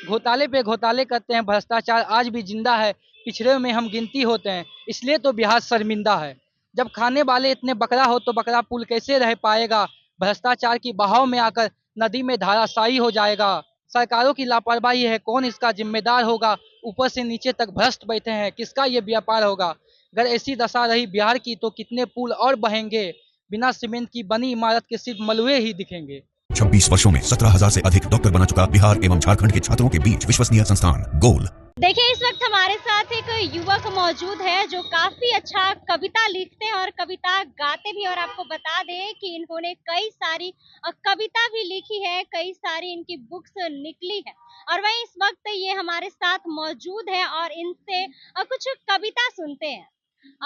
घोटाले पे घोटाले करते हैं, भ्रष्टाचार आज भी जिंदा है, पिछड़े में हम गिनती होते हैं, इसलिए तो बिहार शर्मिंदा है। जब खाने वाले इतने बकरा हो तो बकरा पुल कैसे रह पाएगा, भ्रष्टाचार की बहाव में आकर नदी में धाराशायी हो जाएगा। सरकारों की लापरवाही है, कौन इसका जिम्मेदार होगा, ऊपर से नीचे तक भ्रष्ट बैठे हैं, किसका ये व्यापार होगा। अगर ऐसी दशा रही बिहार की तो कितने पुल और बहेंगे, बिना सीमेंट की बनी इमारत के सिर्फ मलबे ही दिखेंगे। 26 वर्षों में 17,000 से अधिक डॉक्टर बना चुका बिहार एवं झारखंड के छात्रों के बीच विश्वसनीय संस्थान गोल। देखिए, इस वक्त हमारे साथ एक युवक मौजूद है जो काफी अच्छा कविता लिखते हैं और कविता गाते भी। और आपको बता दें कि इन्होंने कई सारी कविता भी लिखी है, कई सारी इनकी बुक्स निकली है। और वहीं इस वक्त ये हमारे साथ मौजूद है और इनसे कुछ कविता सुनते हैं।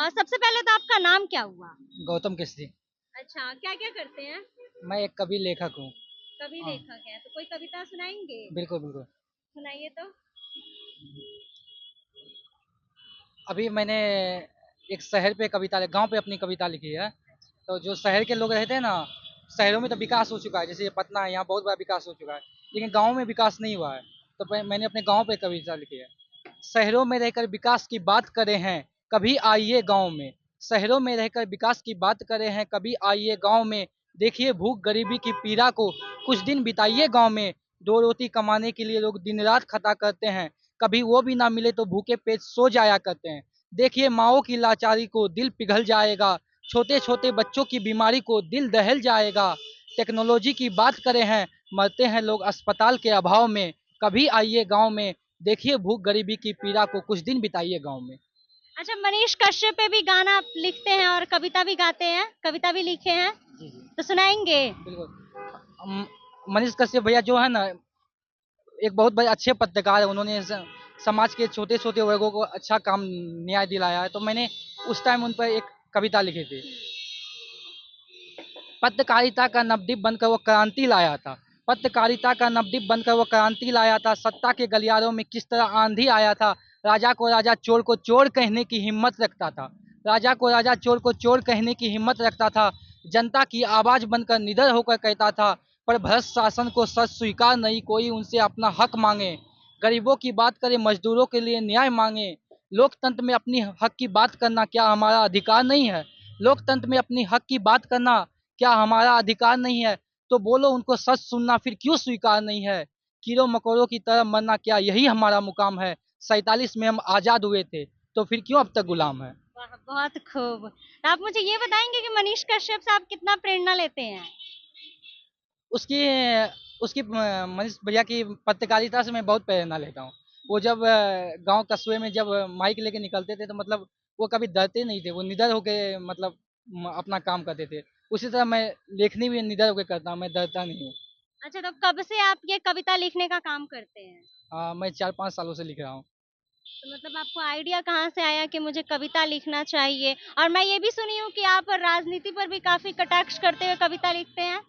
सबसे पहले तो आपका नाम क्या हुआ? गौतम केसरी। अच्छा, क्या क्या करते हैं? मैं एक कवि लेखक हूँ। कवि हाँ, लेखक है, तो कोई कविता सुनाएंगे? बिल्कुल बिल्कुल। सुनाइए तो। अभी मैंने एक शहर पे कविता, गांव पे अपनी कविता लिखी है। तो जो शहर के लोग रहते हैं ना, शहरों में तो विकास हो चुका है, जैसे ये पटना है, यहाँ बहुत बड़ा विकास हो चुका है, लेकिन गांव में विकास नहीं हुआ है। तो मैंने अपने गांव पे कविता लिखी है। शहरों में रहकर विकास की बात करे हैं, कभी आइए गांव में। शहरों में रहकर विकास की बात करे हैं, कभी आइए गांव में। देखिए भूख गरीबी की पीड़ा को, कुछ दिन बिताइए गांव में। दो रोटी कमाने के लिए लोग दिन रात खटा करते हैं, कभी वो भी ना मिले तो भूखे पेट सो जाया करते हैं। देखिए माओ की लाचारी को, दिल पिघल जाएगा। छोटे छोटे बच्चों की बीमारी को, दिल दहल जाएगा। टेक्नोलॉजी की बात करें हैं, मरते हैं लोग अस्पताल के अभाव में। कभी आइए गांव में, देखिए भूख गरीबी की पीड़ा को, कुछ दिन बिताइए गांव में। अच्छा, मनीष कश्यप पे भी गाना आप लिखते हैं और कविता भी गाते हैं, कविता भी लिखे हैं, जी जी, तो सुनाएंगे? बिल्कुल। मनीष कश्यप भैया जो है ना, एक बहुत बड़े अच्छे पत्रकार है। उन्होंने समाज के छोटे छोटे वर्गों को अच्छा काम, न्याय दिलाया है। तो मैंने उस टाइम उन पर एक कविता लिखी थी। पत्रकारिता का नवदीप बनकर वो क्रांति लाया था। पत्रकारिता का नवदीप बनकर वो क्रांति लाया था। सत्ता के गलियारों में किस तरह आंधी आया था। राजा को राजा चोर को चोर कहने की हिम्मत रखता था। राजा को राजा चोर को चोर कहने की हिम्मत रखता था। जनता की आवाज बनकर निडर होकर कहता था। पर भ्रष्ट शासन को सच स्वीकार नहीं, कोई उनसे अपना हक मांगे। गरीबों की बात करे, मजदूरों के लिए न्याय मांगे। लोकतंत्र में अपनी हक की बात करना क्या हमारा अधिकार नहीं है? लोकतंत्र में अपनी हक की बात करना क्या हमारा अधिकार नहीं है? तो बोलो उनको सच सुनना फिर क्यों स्वीकार नहीं है? कीड़ों मकोड़ों की तरह मरना क्या यही हमारा मुकाम है? 47 में हम आजाद हुए थे, तो फिर क्यों अब तक गुलाम है? वाह, बहुत खूब। तो आप मुझे ये बताएंगे कि मनीष कश्यप से आप कितना प्रेरणा लेते हैं? उसकी उसकी मनीष भैया की पत्रकारिता से मैं बहुत प्रेरणा लेता हूँ। वो जब गांव कस्बे में जब माइक लेके निकलते थे तो मतलब वो कभी डरते नहीं थे, वो निडर होके मतलब अपना काम करते थे। उसी तरह मैं लेखनी भी निडर होके करता हूँ, मैं डरता नहीं हूँ। अच्छा, तो कब से आप ये कविता लिखने का काम करते हैं? मैं 4-5 सालों से लिख रहा हूँ। तो मतलब आपको आइडिया कहाँ से आया कि मुझे कविता लिखना चाहिए? और मैं ये भी सुनी हूँ कि आप राजनीति पर भी काफी कटाक्ष करते हुए कविता लिखते हैं।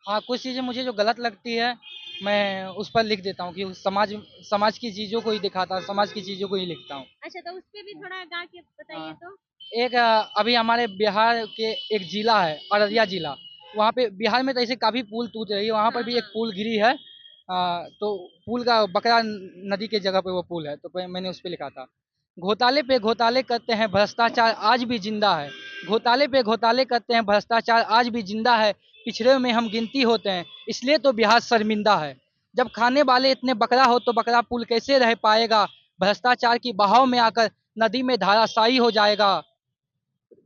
हाँ, कुछ चीज़ें मुझे जो गलत लगती है, मैं उस पर लिख देता हूँ कि उस समाज समाज की चीज़ों को ही दिखाता हूँ, समाज की चीज़ों को ही लिखता हूँ। अच्छा, तो उस पे भी थोड़ा गा के बताइए हाँ, तो। एक अभी हमारे बिहार के एक जिला है, अररिया जिला, वहाँ पे बिहार में तो ऐसे काफ़ी पुल टूट रही है, वहाँ पर हाँ, भी एक हाँ। पुल गिरी है। तो पुल का बकरा नदी के जगह पे वो पुल है, तो मैंने उस पे लिखा था। घोटाले पे घोटाले करते हैं, भ्रष्टाचार आज भी जिंदा है। घोटाले पे घोटाले करते हैं, भ्रष्टाचार आज भी जिंदा है। पिछड़े में हम गिनती होते हैं, इसलिए तो बिहार शर्मिंदा है। जब खाने वाले इतने बकरा हो तो बकरा पुल कैसे रह पाएगा। भ्रष्टाचार की बहाव में आकर नदी में धाराशायी हो जाएगा।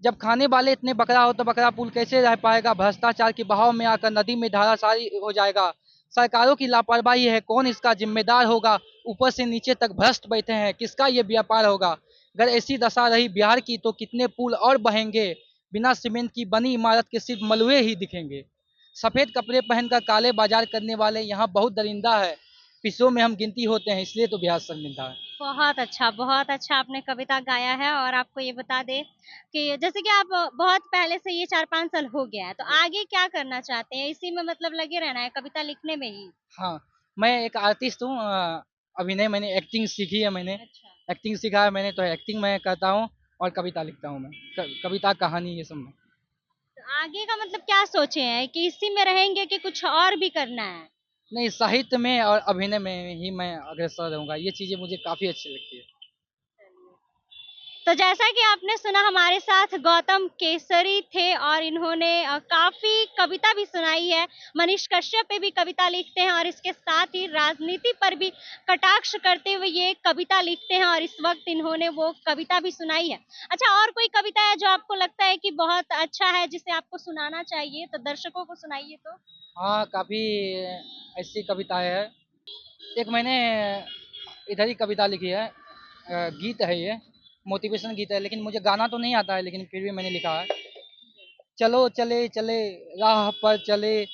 जब खाने वाले इतने बकरा हो तो बकरा पुल कैसे रह पाएगा। भ्रष्टाचार के बहाव में आकर नदी में धाराशायी हो जाएगा। सरकारों की लापरवाही है, कौन इसका जिम्मेदार होगा। ऊपर से नीचे तक भ्रष्ट बैठे हैं, किसका ये व्यापार होगा। अगर ऐसी दशा रही बिहार की तो कितने पुल और बहेंगे, बिना सीमेंट की बनी इमारत के सिर्फ मलबे ही दिखेंगे। सफेद कपड़े पहनकर काले बाजार करने वाले यहाँ बहुत दरिंदा है। पिछड़ों में हम गिनती होते हैं, इसलिए तो बिहार शर्मिंदा है। बहुत अच्छा आपने कविता गाया है। और आपको ये बता दें कि जैसे कि आप बहुत पहले से ये 4-5 साल हो गया है, तो आगे क्या करना चाहते हैं? इसी में मतलब लगे रहना है, कविता लिखने में ही? हाँ, मैं एक आर्टिस्ट हूँ। अभिनय, मैंने एक्टिंग सीखी है मैंने। अच्छा। एक्टिंग सीखा है मैंने, तो एक्टिंग मैं करता हूँ और कविता लिखता हूँ मैं। कविता, कहानी ये सब मैं। तो आगे का मतलब क्या सोचे हैं कि इसी में रहेंगे कि कुछ और भी करना है? नहीं, साहित्य में और अभिनय में ही मैं अग्रसर रहूँगा, ये चीज़ें मुझे काफ़ी अच्छी लगती है। तो जैसा कि आपने सुना हमारे साथ गौतम केसरी थे और इन्होंने काफ़ी कविता भी सुनाई है। मनीष कश्यप पे भी कविता लिखते हैं और इसके साथ ही राजनीति पर भी कटाक्ष करते हुए ये कविता लिखते हैं और इस वक़्त इन्होंने वो कविता भी सुनाई है। अच्छा और कोई कविता है जो आपको लगता है कि बहुत अच्छा है जिसे आपको सुनाना चाहिए तो दर्शकों को सुनाइए तो? हाँ, काफ़ी ऐसी कविताएँ हैं। एक मैंने इधर ही कविता लिखी है, गीत है ये, मोटिवेशन गीत है, लेकिन मुझे गाना तो नहीं आता है, लेकिन फिर भी मैंने लिखा है। चलो चले चले राह पर चले,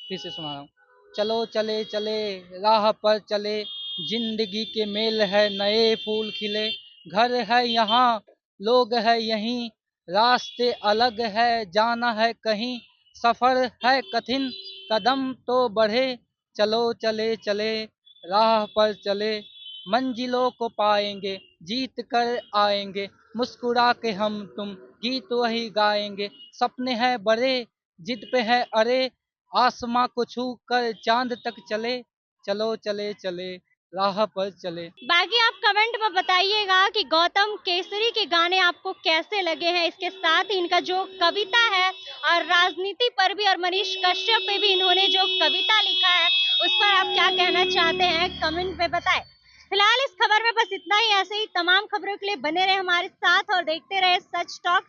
फिर से सुना रहा हूँ। चलो चले चले राह पर चले, जिंदगी के मेल है नए फूल खिले, घर है यहाँ लोग है यहीं, रास्ते अलग है जाना है कहीं, सफर है कठिन कदम तो बढ़े, चलो चले चले राह पर चले, मंजिलों को पाएंगे जीत कर आएंगे, मुस्कुरा के हम तुम गीत वही गाएंगे, सपने हैं बड़े जिद पे है अरे, आसमां को छू कर चांद तक चले, चलो चले चले राह पर चले। बाकी आप कमेंट में बताइएगा कि गौतम केसरी के गाने आपको कैसे लगे हैं। इसके साथ ही इनका जो कविता है और राजनीति पर भी और मनीष कश्यप पे भी इन्होंने जो कविता लिखा है उस पर आप क्या कहना चाहते हैं कमेंट में बताएं। फिलहाल इस खबर में बस इतना ही। ऐसे ही तमाम खबरों के लिए बने रहे हमारे साथ और देखते रहे सच टॉक।